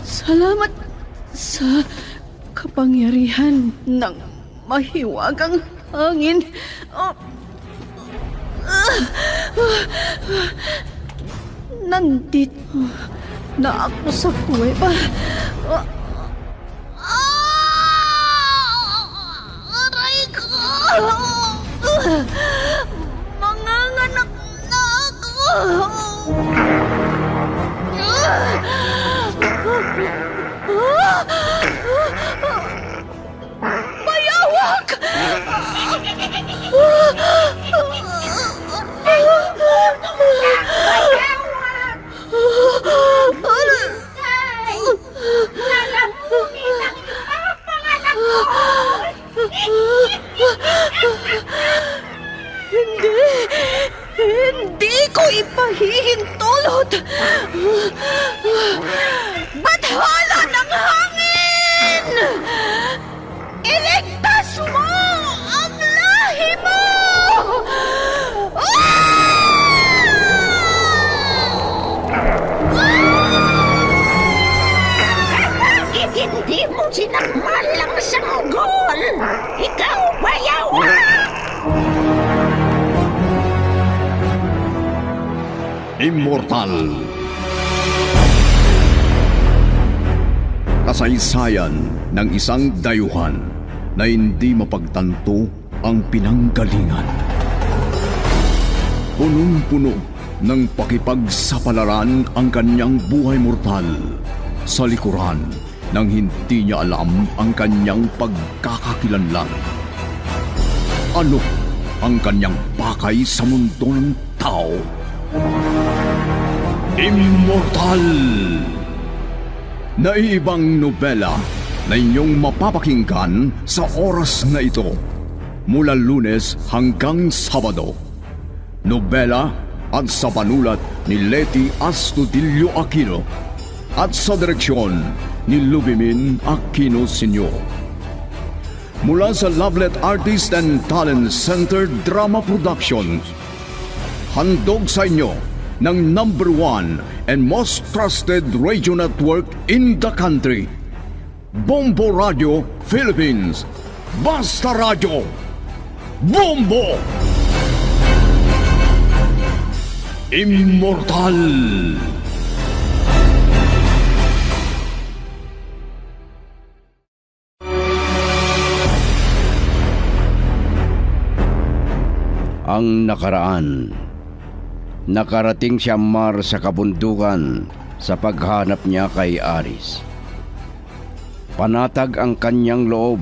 Salamat sa kapangyarihan ng mahiwagang hangin. Nandito na ako sa kuweba. Aray ko! Manganganak na ako! Bayawak! Nalamunin ang mga panganak ko! Hindi ko ipahihintulot! Bathala ng hangin! Iligtas mo ang lahi mo! Bakit hindi mo sinamalang sanggol? Ikaw, bayawak! Immortal. Kasaysayan ng isang dayuhan na hindi mapagtanto ang pinanggalingan. Punong-puno ng pakipagsapalaran ang kanyang buhay mortal sa likuran nang hindi niya alam ang kanyang pagkakakilanlan. Ano ang kanyang pakay sa mundo ng tao? Immortal! Naiibang nobela na inyong mapapakinggan sa oras na ito mula Lunes hanggang Sabado. Nobela at sa panulat ni Leti Astudillo Aquino at sa direksyon ni Lubimin Aquino Sr. Mula sa Lovelet Artist and Talent Center Drama Productions, handog sa inyo ng #1 and most trusted radio network in the country, Bombo Radio Philippines. Basta Radio Bombo! Immortal! Ang nakaraan. Nakarating si Ammar sa kabundukan sa paghanap niya kay Aris. Panatag ang kanyang loob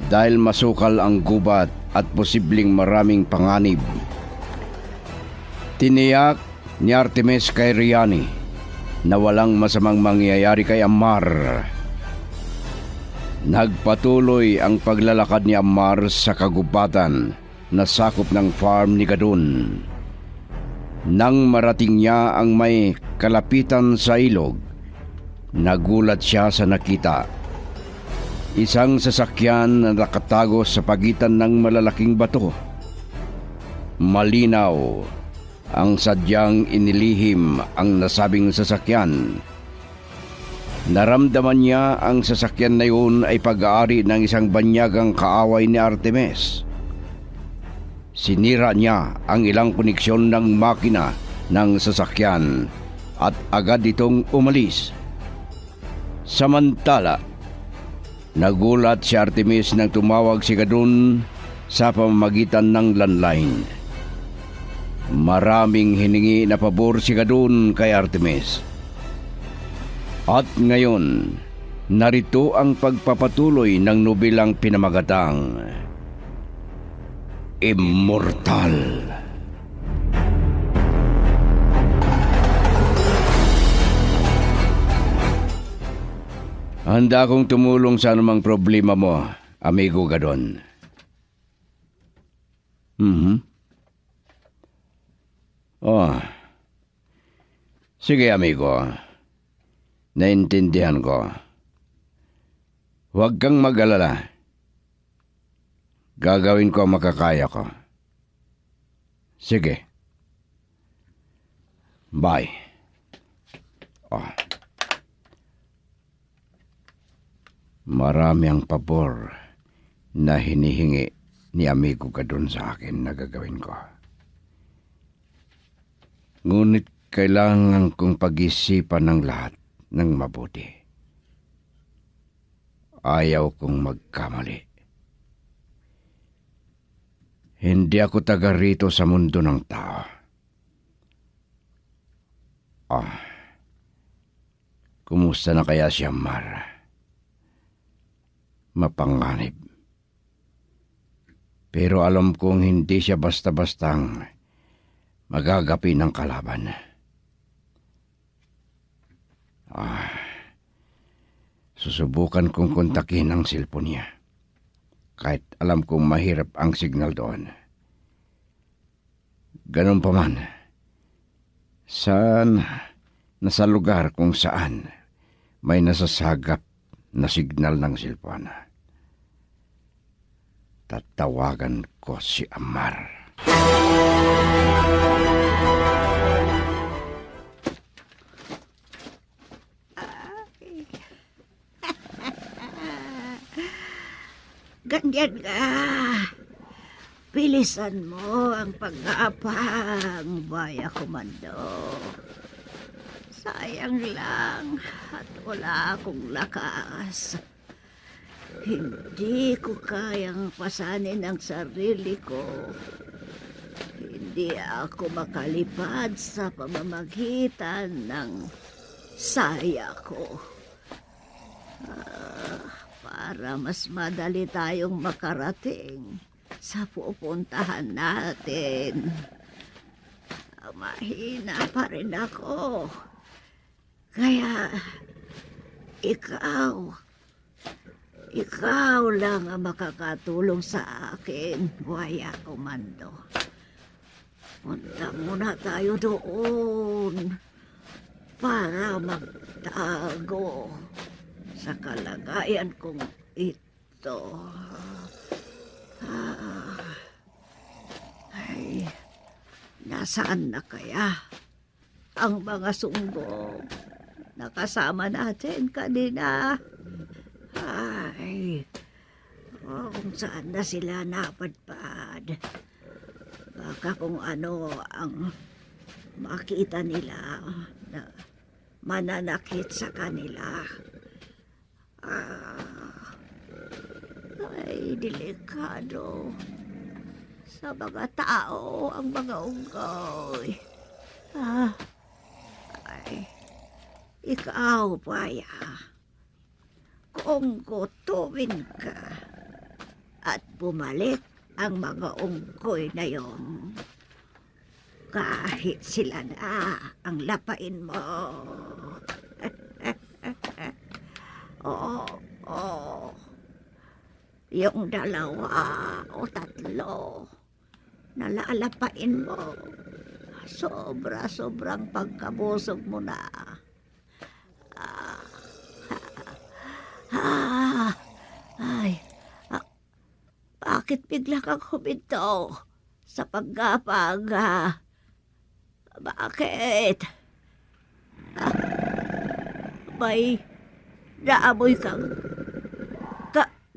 dahil masukal ang gubat at posibleng maraming panganib. Tiniyak ni Artemis kay Riani na walang masamang mangyayari kay Ammar. Nagpatuloy ang paglalakad ni Ammar sa kagubatan na sakop ng farm ni Gadun. Nang marating niya ang may kalapitan sa ilog, nagulat siya sa nakita. Isang sasakyan na nakatago sa pagitan ng malalaking bato. Malinaw ang sadyang inilihim ang nasabing sasakyan. Naramdaman niya ang sasakyan na yun ay pag-aari ng isang banyagang kaaway ni Artemis. Sinira niya ang ilang koneksyon ng makina ng sasakyan at agad itong umalis. Samantala, nagulat si Artemis nang tumawag si Gadun sa pamamagitan ng landline. Maraming hiningi na pabor si Gadun kay Artemis. At ngayon, narito ang pagpapatuloy ng nobelang pinamagatang Immortal. Handa akong tumulong sa anumang problema mo, amigo Gadon. Oh. Sige, amigo. Naintindihan ko. Huwag kang mag-alala. Gagawin ko ang makakaya ko. Sige. Bye. Oh. Marami ang pabor na hinihingi ni amigo ka doon sa akin na gagawin ko. Ngunit kailangan kong pag-isipan ng lahat ng mabuti. Ayaw kong magkamali. Hindi ako taga rito sa mundo ng tao. Kumusta na kaya si Amar? Mapanganib. Pero alam kong hindi siya basta-bastang magagapi ng kalaban. Susubukan kong kontakin ang cellphone niya. Kahit alam kong mahirap ang signal doon. Ganun pa man, nasa lugar kung saan may nasasagap na signal ng cellphone. Tatawagan ko si Amar. Ganyan ka. Bilisan mo ang pag-aapang, Baya Komando. Sayang lang at wala akong lakas. Hindi ko kayang pasanin ang sarili ko. Hindi ako makalipad sa pamamagitan ng saya ko. Para mas madali tayong makarating sa pupuntahan natin. Mahina pa rin ako. Kaya ikaw lang ang makakatulong sa akin, Baya Komando. Punta muna tayo doon para magtago sa kalagayan kong ito. Ay, nasaan na kaya ang mga sumbong na kasama natin kanina? Ay, kung saan na sila napadpad. Baka kung ano ang makita nila na mananakit sa kanila. Ay, delikado sa mga tao ang mga unggoy. Ay, ikaw, Baya, kung gutumin ka at bumalik ang mga unggoy na yon, kahit sila na ang lapain mo. Oo. Yung 2 o 3 na lalapain mo, sobrang pagkabusog mo na. Bakit bigla kang huminto sa paggapag? Bakit? May naamoy kang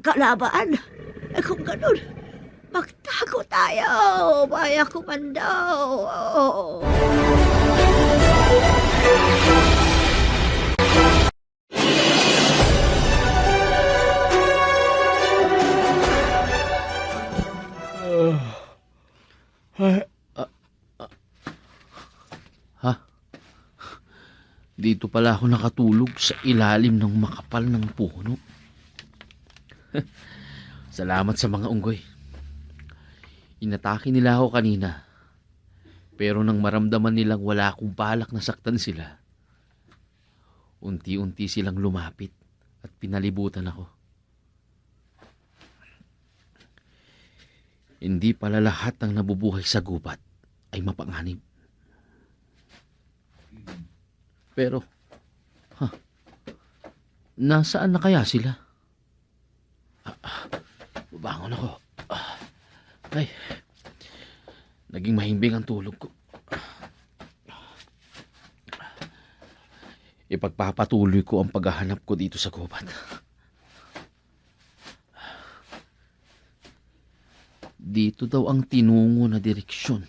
kalaban? Kung ganun, magtago tayo, Baya Komando. Dito pala ako nakatulog sa ilalim ng makapal ng puno. Salamat sa mga unggoy. Inatake nila ako kanina. Pero nang maramdaman nilang wala akong balak na saktan sila, unti-unti silang lumapit at pinalibutan ako. Hindi pala lahat ng nabubuhay sa gubat ay mapanganib. Pero, nasaan na kaya sila? Babangon ako. Ay, naging mahimbing ang tulog ko. ipagpapatuloy ko ang paghahanap ko dito sa gubat. Dito daw ang tinungo na direksyon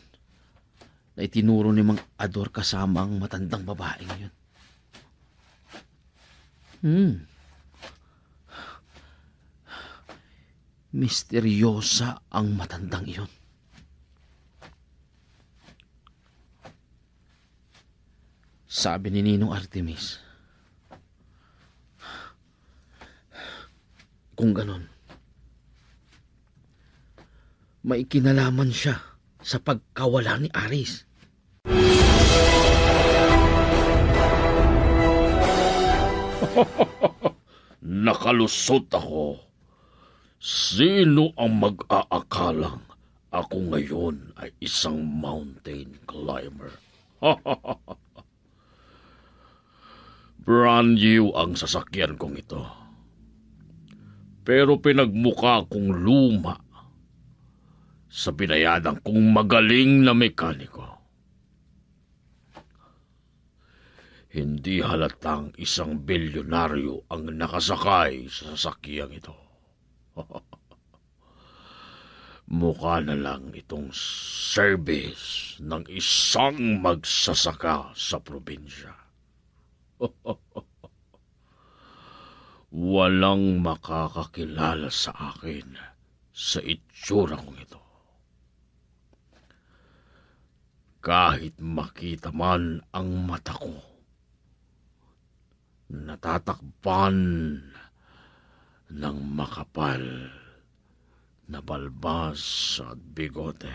na itinuro ni Mang Ador kasama ang matandang babaeng yun. Misteryosa ang matandang iyon. Sabi ni Ninong Artemis, kung ganon, may kinalaman siya sa pagkawala ni Aris. Nakalusot ako. Sino ang mag-aakalang ako ngayon ay isang mountain climber? Brand new ang sasakyan kong ito. Pero pinagmukha kong luma sa binayadang kong magaling na mekaniko. Hindi halatang isang bilyonaryo ang nakasakay sa sasakyang ito. Mukha na lang itong service ng isang magsasaka sa probinsya. Walang makakakilala sa akin sa itsura kong ito. Kahit makita man ang mata ko, natatakpan ng makapal na balbas at bigote.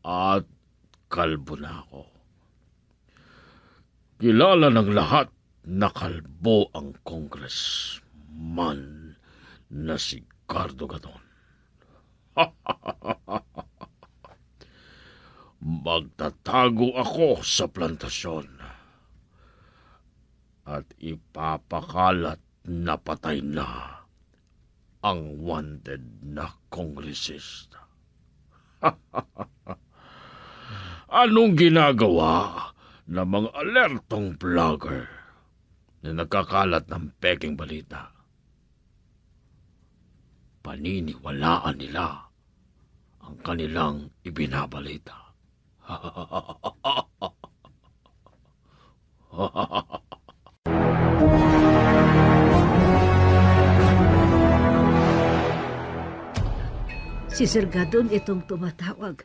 At kalbo na ako. Kilala ng lahat na kalbo ang congressman na si Cardo Gadon. Magtatago ako sa plantasyon at ipapakalat na patay na ang wanted na kongresista. Anong ginagawa ng mga alertong vlogger na nagkakalat ng peking balita? Paniniwalaan nila ang kanilang ibinabalita. Si Sir Gadon itong tumatawag.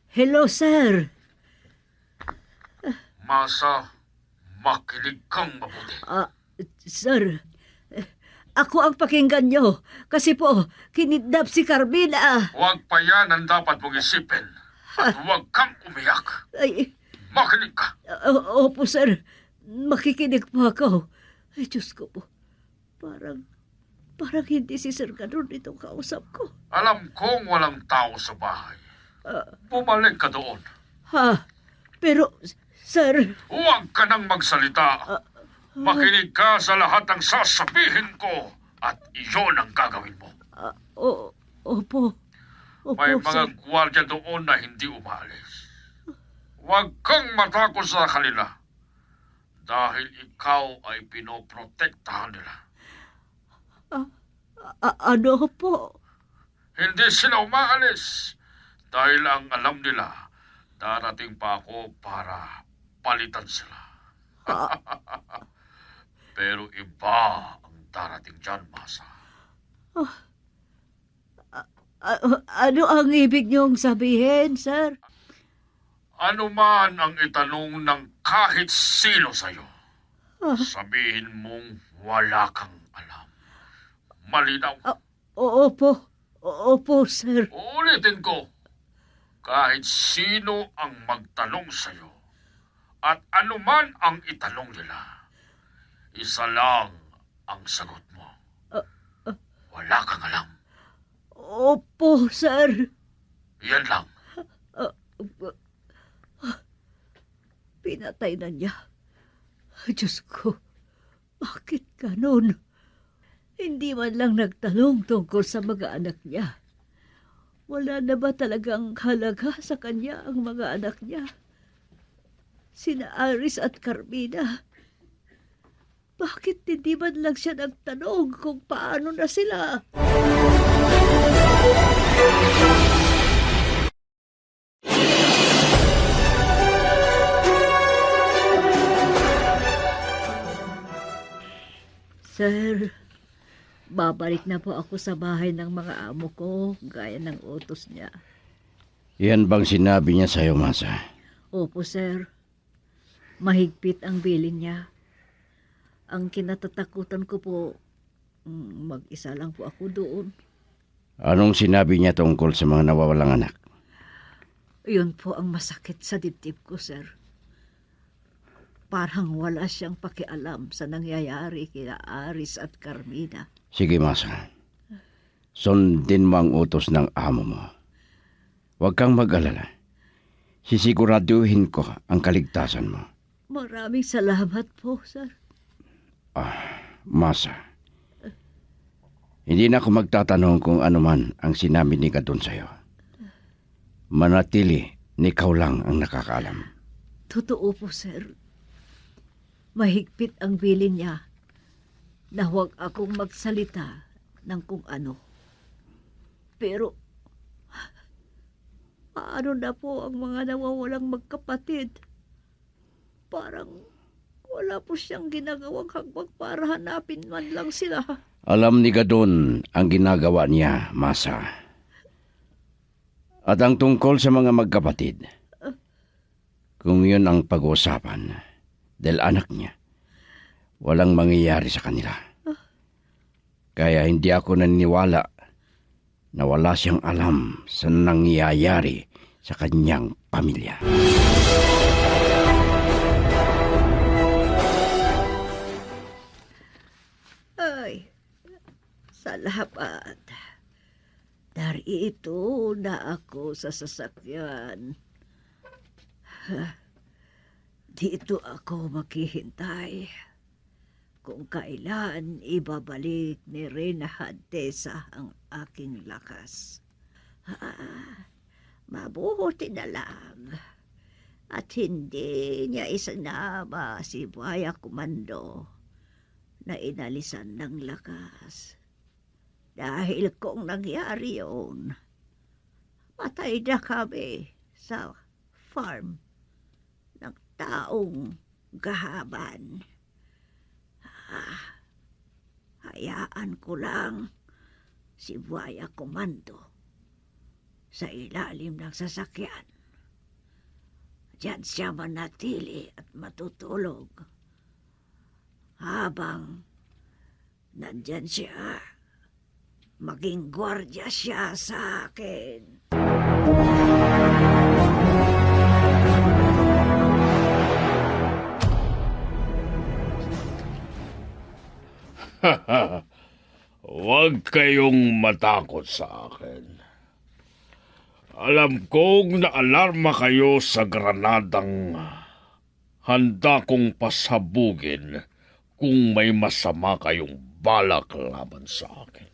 Hello, sir. Masa, makinig kang mabuti. Sir, ako ang pakinggan nyo. Kasi po, kinidnap si Carmina. Huwag pa yan ang dapat mong isipin. At huwag kang umiyak. Ay, Makinig ka. opo, sir. Makikinig po ako. Ay, Diyos ko po. Parang hindi si Sir Gadon itong kausap ko. Alam kong walang tao sa bahay. Bumalik ka doon. Ha? Pero, sir... Huwag ka nang magsalita. Makinig ka sa lahat ng sasabihin ko at iyon ang gagawin mo. Opo. May Opo, mga sir. gwardiya doon na hindi umalis. Huwag kang matakot sa kanila dahil ikaw ay pinoprotektahan nila. Ano po? Hindi sila umaalis dahil ang alam nila darating pa ako para palitan sila. Pero iba ang darating dyan, Masa. Ano ang ibig niyong sabihin, sir? Ano man ang itanong ng kahit sino sa'yo, sabihin mong wala kang alam. Malinaw. Opo. Opo, sir. Uulitin ko, kahit sino ang magtanong sa'yo, at anuman ang itanong nila, isa lang ang sagot mo. Wala kang alam. Opo, sir. Yan lang. Pinatay na niya. Diyos ko, bakit ganon? Hindi man lang nagtanong tungkol sa mga anak niya. Wala na ba talagang halaga sa kanya ang mga anak niya? sina Aris at Carmina. Bakit hindi man lang siya nagtanong kung paano na sila? Sir, babalik na po ako sa bahay ng mga amo ko, gaya ng utos niya. Yan bang sinabi niya sa'yo, Masa? Opo, sir. Mahigpit ang bilin niya. Ang kinatatakutan ko po, mag-isa lang po ako doon. Anong sinabi niya tungkol sa mga nawawalang anak? Yun po ang masakit sa dibdib ko, sir. Parang wala siyang pakialam sa nangyayari kina Aris at Carmina. Sige, Masa. Sundin mo ang utos ng amo mo. Huwag kang mag-alala. Sisiguraduhin ko ang kaligtasan mo. Maraming salamat po, sir. Masa, hindi na ako magtatanong kung ano man ang sinabi ni Gadon sa'yo. Manatili, ikaw lang ang nakakaalam. Totoo po, sir. Mahigpit ang bilin niya na huwag akong magsalita ng kung ano. Pero, paano na po ang mga nawawalang magkapatid? Parang wala po siyang ginagawang hakbang para hanapin man lang sila. Alam ni Gadon ang ginagawa niya, Masa. At ang tungkol sa mga magkapatid, kung yun ang pag-uusapan, dahil anak niya, walang mangyayari sa kanila. Kaya hindi ako naniniwala na wala siyang alam sa nangyayari sa kanyang pamilya. Ay, salamat. Narito na ako sa sasakyan. Dito ako maghihintay kung kailan ibabalik ni Reyna Hantesa ang aking lakas. Mabuti na lang at hindi niya isinama si Buhaya Komando na inalisan ng lakas. Dahil kung nangyari yun, patay na kami sa farm ng taong gahaban. Hayaan ko lang si Buhaya Komando sa ilalim ng sasakyan. Diyan siya manatili at matutulog habang nandyan siya. Maging gwardya siya sa akin. Huwag kayong matakot sa akin. Alam kong naalarma kayo sa granadang handa kong pasabugin kung may masama kayong balak laban sa akin.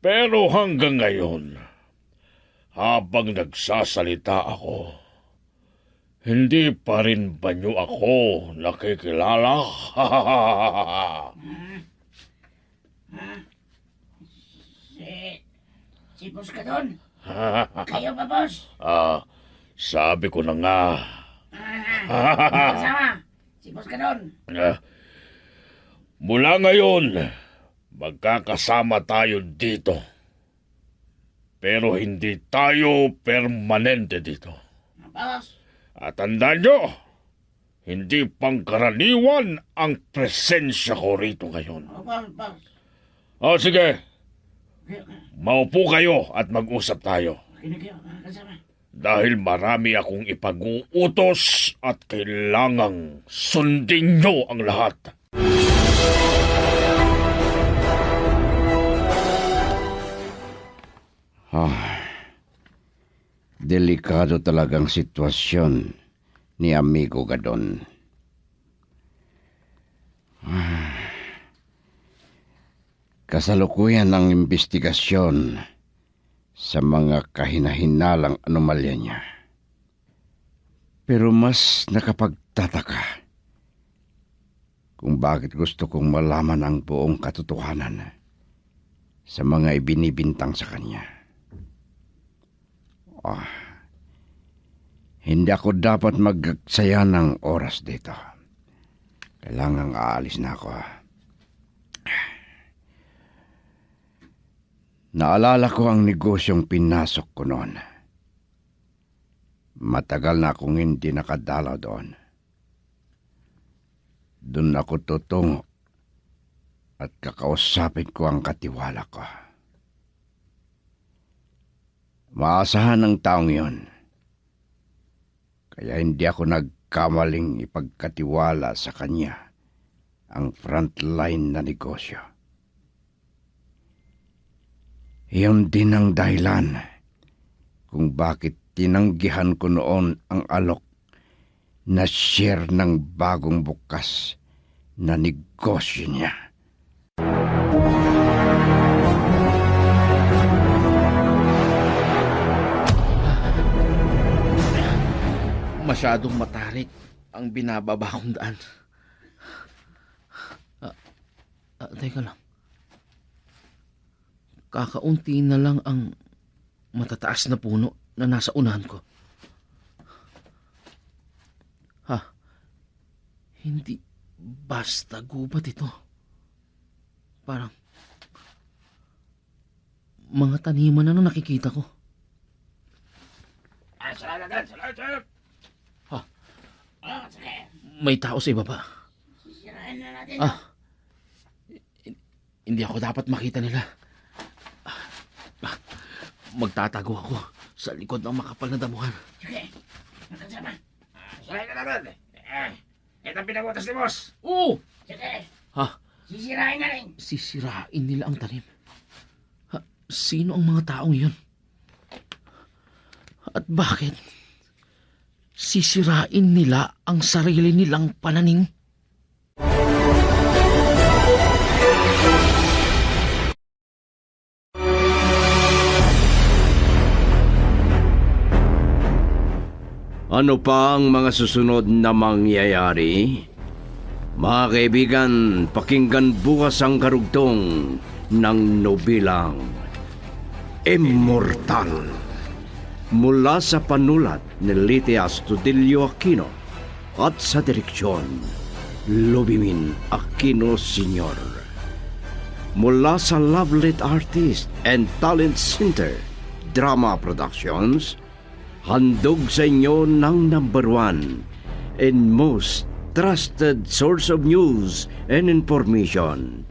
Pero hanggang ngayon, habang nagsasalita ako, hindi pa rin ba niyo ako nakikilala? Si Boss Gadon? Kayo ba, Boss? Sabi ko na nga. Kasama, si Boss Gadon. Mula ngayon, magkakasama tayo dito. Pero hindi tayo permanente dito. Boss? At tandaan nyo, hindi pangkaraniwan ang presensya ko rito ngayon. Boss. Sige. Maupo kayo at mag-usap tayo. Kasama. Dahil marami akong ipag-uutos at kailangang sundin nyo ang lahat. Delikado talagang sitwasyon ni Amigo Gadon. Kasalukuyan ng investigasyon sa mga kahinahinalang anomalya niya. Pero mas nakapagtataka kung bakit gusto kong malaman ang buong katotohanan sa mga ibinibintang sa kanya. Hindi ako dapat magsaya ng oras dito. Kailangang aalis na ako. Naalala ko ang negosyong pinasok ko noon. Matagal na akong hindi nakadalaw doon. Doon ako tutungo at kakausapin ko ang katiwala ko. Maasahan ng taong yon. Kaya hindi ako nagkamaling ipagkatiwala sa kanya ang frontline na negosyo. Iyon din ang dahilan kung bakit tinanggihan ko noon ang alok na share ng bagong bukas na negosyo niya. Masyadong matarik ang binababa kong daan. Teka lang. Kakaunti na lang ang matataas na puno na nasa unahan ko. Hindi basta gubat ito. Parang mga taniman na nakikita ko. Salamat. Sige. May tao sa ibaba. Sisirain na natin. Hindi ako dapat makita nila. Magtatago ako sa likod ng makapal na damuhan. Sige. Magkasama. Sirain na natin. Ito ang pinagutas ni boss. Oo! Sige. Sisirain na rin. Sisirain nila ang tanim. Sino ang mga taong yun? At bakit? Sisirain nila ang sarili nilang pananim? Ano pa ang mga susunod na mangyayari? Mga kaibigan, pakinggan bukas ang karugtong ng nobelang Immortal. Mula sa panulat ni Lite Astudillo Aquino at sa direksyon Lobimin Aquino Sr. Mula sa Lovelit Artist and Talent Center Drama Productions, handog sa inyo ng #1 and most trusted source of news and information,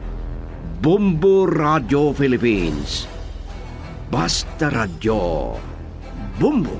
Bombo Radio Philippines. Basta Radio Bombo.